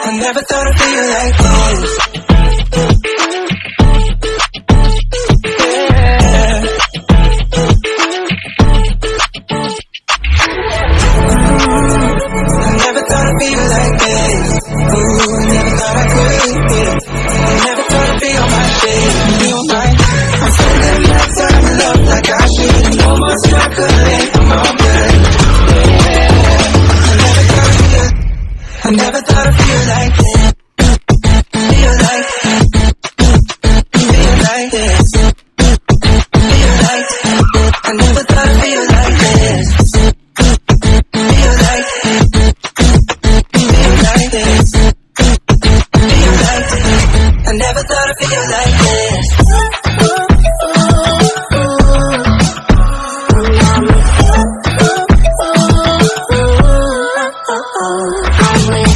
I never thought I'd feel like this. Yeah. I never thought I'd feel like this. Ooh, never thought I could. Yeah. I never thought I'd be on my shit. Feel like I'm spending my time in love like I should. No more struggling, I'm all good. Yeah. I never thought I'd feel like this. Feel like this. Feel like I never thought I'd feel like this. Feel like this. Feel like I never thought I'd feel like this. I'm with